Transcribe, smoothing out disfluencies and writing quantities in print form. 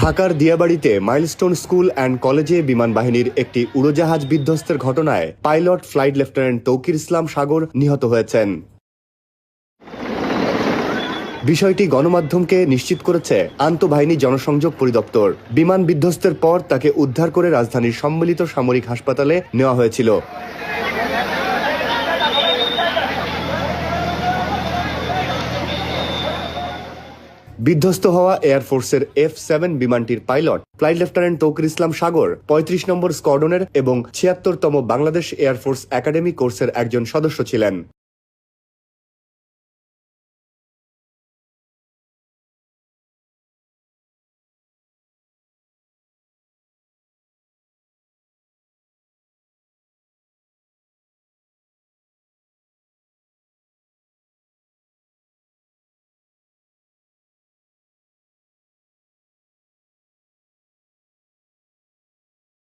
ঢাকার দিয়াবাড়িতে milestone school and কলেজে বিমান বাহিনীর একটি উড়োজাহাজ বিধ্বস্তের ঘটনায় পাইলট ফ্লাইট লেফটেন্যান্ট তৌকির ইসলাম সাগর নিহত হয়েছেন। বিষয়টি গণমাধ্যমকে নিশ্চিত করেছে আন্তঃবাহিনী জনসংযোগ পরিদপ্তর। বিমান বিধ্বস্তের পর তাকে উদ্ধার করে রাজধানীর সম্মিলিত সামরিক হাসপাতালে নেওয়া হয়েছিল। বিধ্বস্ত হওয়া এয়ারফোর্সের F-7 বিমানটির পাইলট ফ্লাইট লেফটেন্যান্ট তৌকির ইসলাম সাগর ৩৫ নম্বর স্কোয়াড্রনের এবং ৭৬তম বাংলাদেশ এয়ারফোর্স একাডেমি কোর্সের একজন সদস্য ছিলেন।